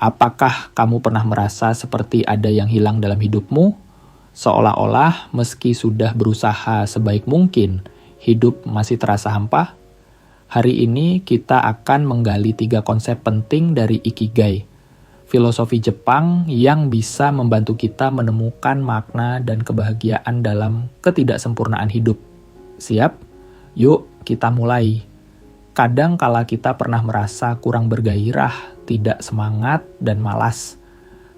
Apakah kamu pernah merasa seperti ada yang hilang dalam hidupmu? Seolah-olah meski sudah berusaha sebaik mungkin, hidup masih terasa hampa? Hari ini kita akan menggali 3 konsep penting dari Ikigai, filosofi Jepang yang bisa membantu kita menemukan makna dan kebahagiaan dalam ketidaksempurnaan hidup. Siap? Yuk kita mulai. Kadang kala kita pernah merasa kurang bergairah, tidak semangat, dan malas.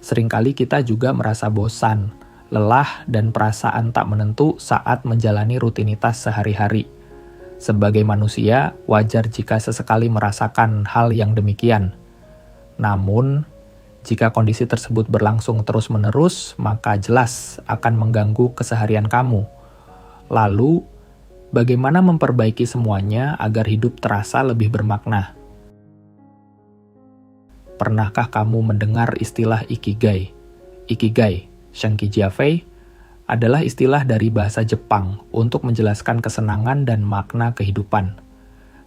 Seringkali kita juga merasa bosan, lelah, dan perasaan tak menentu saat menjalani rutinitas sehari-hari. Sebagai manusia, wajar jika sesekali merasakan hal yang demikian. Namun, jika kondisi tersebut berlangsung terus-menerus, maka jelas akan mengganggu keseharian kamu. Lalu, bagaimana memperbaiki semuanya agar hidup terasa lebih bermakna? Pernahkah kamu mendengar istilah Ikigai? Ikigai, Shenki Jiafei, adalah istilah dari bahasa Jepang untuk menjelaskan kesenangan dan makna kehidupan.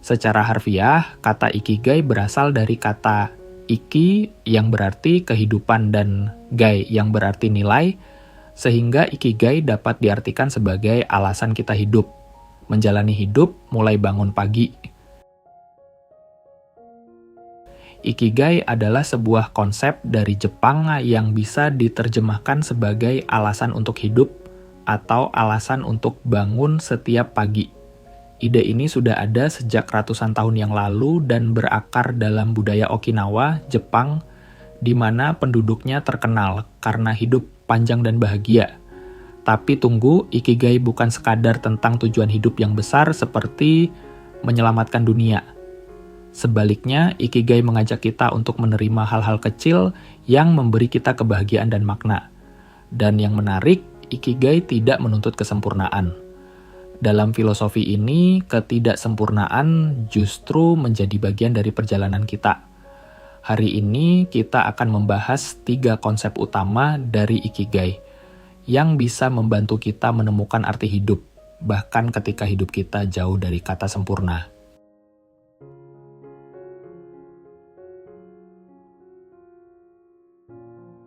Secara harfiah, kata Ikigai berasal dari kata Iki yang berarti kehidupan dan Gai yang berarti nilai, sehingga Ikigai dapat diartikan sebagai alasan kita hidup, menjalani hidup mulai bangun pagi. Ikigai adalah sebuah konsep dari Jepang yang bisa diterjemahkan sebagai alasan untuk hidup atau alasan untuk bangun setiap pagi. Ide ini sudah ada sejak ratusan tahun yang lalu dan berakar dalam budaya Okinawa, Jepang, di mana penduduknya terkenal karena hidup panjang dan bahagia. Tapi tunggu, Ikigai bukan sekadar tentang tujuan hidup yang besar seperti menyelamatkan dunia. Sebaliknya, Ikigai mengajak kita untuk menerima hal-hal kecil yang memberi kita kebahagiaan dan makna. Dan yang menarik, Ikigai tidak menuntut kesempurnaan. Dalam filosofi ini, ketidaksempurnaan justru menjadi bagian dari perjalanan kita. Hari ini, kita akan membahas 3 konsep utama dari Ikigai yang bisa membantu kita menemukan arti hidup, bahkan ketika hidup kita jauh dari kata sempurna.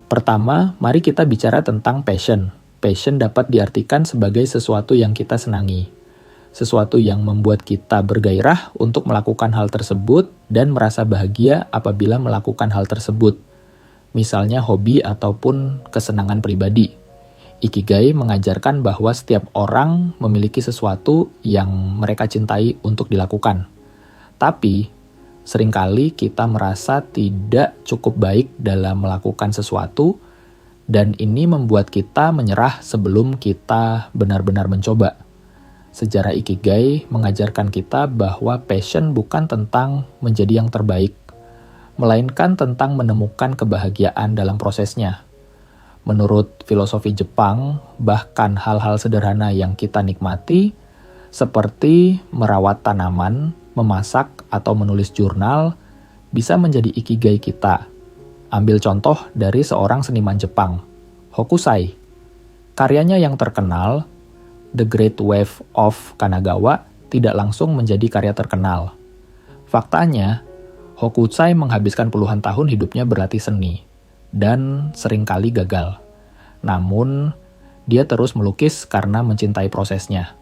Pertama, mari kita bicara tentang passion. Passion dapat diartikan sebagai sesuatu yang kita senangi. Sesuatu yang membuat kita bergairah untuk melakukan hal tersebut dan merasa bahagia apabila melakukan hal tersebut. Misalnya hobi ataupun kesenangan pribadi. Ikigai mengajarkan bahwa setiap orang memiliki sesuatu yang mereka cintai untuk dilakukan. Tapi, seringkali kita merasa tidak cukup baik dalam melakukan sesuatu, dan ini membuat kita menyerah sebelum kita benar-benar mencoba. Sejarah Ikigai mengajarkan kita bahwa passion bukan tentang menjadi yang terbaik, melainkan tentang menemukan kebahagiaan dalam prosesnya. Menurut filosofi Jepang, bahkan hal-hal sederhana yang kita nikmati, seperti merawat tanaman, memasak, atau menulis jurnal, bisa menjadi Ikigai kita. Ambil contoh dari seorang seniman Jepang, Hokusai. Karyanya yang terkenal, The Great Wave of Kanagawa, tidak langsung menjadi karya terkenal. Faktanya, Hokusai menghabiskan puluhan tahun hidupnya berlatih seni, dan seringkali gagal. Namun, dia terus melukis karena mencintai prosesnya.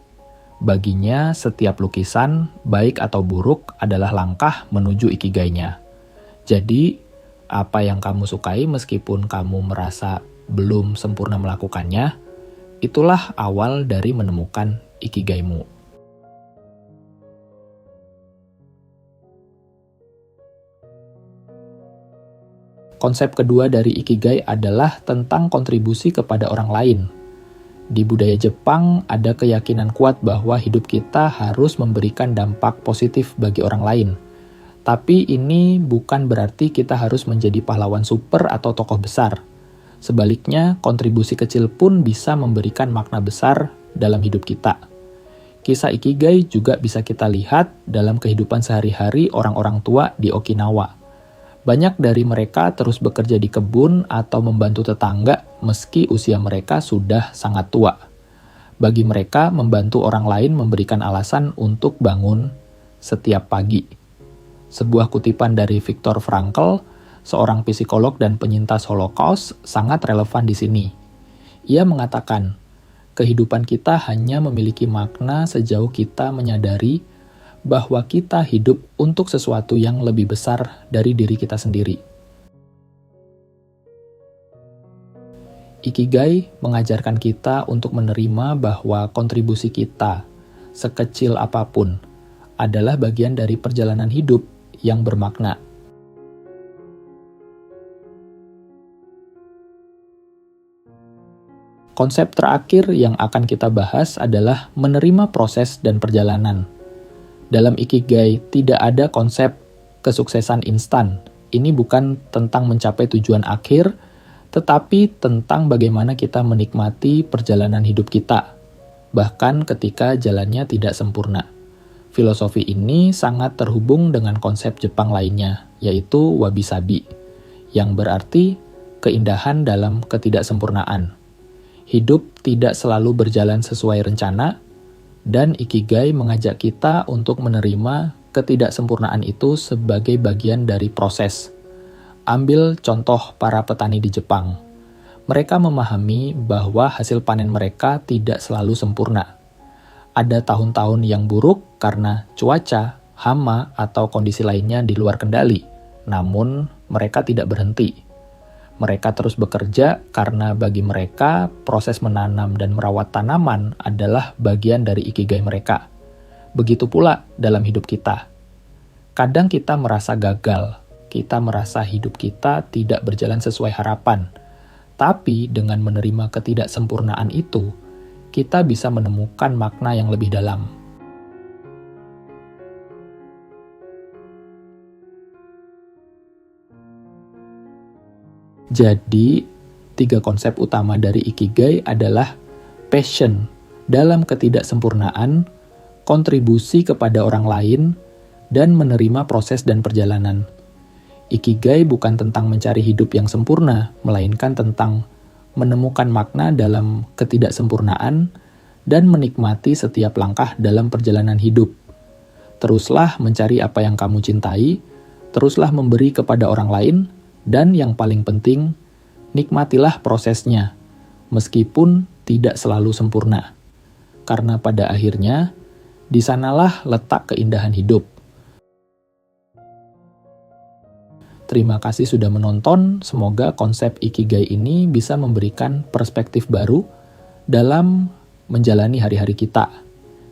Baginya, setiap lukisan, baik atau buruk, adalah langkah menuju Ikigainya. Jadi, apa yang kamu sukai meskipun kamu merasa belum sempurna melakukannya, itulah awal dari menemukan Ikigaimu. Konsep kedua dari Ikigai adalah tentang kontribusi kepada orang lain. Di budaya Jepang, ada keyakinan kuat bahwa hidup kita harus memberikan dampak positif bagi orang lain. Tapi ini bukan berarti kita harus menjadi pahlawan super atau tokoh besar. Sebaliknya, kontribusi kecil pun bisa memberikan makna besar dalam hidup kita. Kisah Ikigai juga bisa kita lihat dalam kehidupan sehari-hari orang-orang tua di Okinawa. Banyak dari mereka terus bekerja di kebun atau membantu tetangga meski usia mereka sudah sangat tua. Bagi mereka, membantu orang lain memberikan alasan untuk bangun setiap pagi. Sebuah kutipan dari Viktor Frankl, seorang psikolog dan penyintas Holocaust, sangat relevan di sini. Ia mengatakan, kehidupan kita hanya memiliki makna sejauh kita menyadari bahwa kita hidup untuk sesuatu yang lebih besar dari diri kita sendiri. Ikigai mengajarkan kita untuk menerima bahwa kontribusi kita, sekecil apapun, adalah bagian dari perjalanan hidup yang bermakna. Konsep terakhir yang akan kita bahas adalah menerima proses dan perjalanan. Dalam Ikigai tidak ada konsep kesuksesan instan. Ini bukan tentang mencapai tujuan akhir, tetapi tentang bagaimana kita menikmati perjalanan hidup kita, bahkan ketika jalannya tidak sempurna. Filosofi ini sangat terhubung dengan konsep Jepang lainnya, yaitu wabi-sabi, yang berarti keindahan dalam ketidaksempurnaan. Hidup tidak selalu berjalan sesuai rencana, dan Ikigai mengajak kita untuk menerima ketidaksempurnaan itu sebagai bagian dari proses. Ambil contoh para petani di Jepang. Mereka memahami bahwa hasil panen mereka tidak selalu sempurna. Ada tahun-tahun yang buruk karena cuaca, hama, atau kondisi lainnya di luar kendali. Namun, mereka tidak berhenti. Mereka terus bekerja karena bagi mereka, proses menanam dan merawat tanaman adalah bagian dari Ikigai mereka. Begitu pula dalam hidup kita. Kadang kita merasa gagal, kita merasa hidup kita tidak berjalan sesuai harapan. Tapi dengan menerima ketidaksempurnaan itu, kita bisa menemukan makna yang lebih dalam. Jadi, 3 konsep utama dari Ikigai adalah passion dalam ketidaksempurnaan, kontribusi kepada orang lain, dan menerima proses dan perjalanan. Ikigai bukan tentang mencari hidup yang sempurna, melainkan tentang menemukan makna dalam ketidaksempurnaan dan menikmati setiap langkah dalam perjalanan hidup. Teruslah mencari apa yang kamu cintai, teruslah memberi kepada orang lain, dan yang paling penting, nikmatilah prosesnya, meskipun tidak selalu sempurna. Karena pada akhirnya, di sanalah letak keindahan hidup. Terima kasih sudah menonton, semoga konsep Ikigai ini bisa memberikan perspektif baru dalam menjalani hari-hari kita.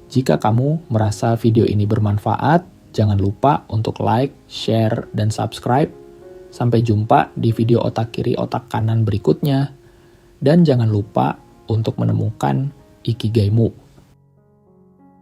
Jika kamu merasa video ini bermanfaat, jangan lupa untuk like, share, dan subscribe. Sampai jumpa di video otak kiri otak kanan berikutnya. Dan jangan lupa untuk menemukan Ikigaimu.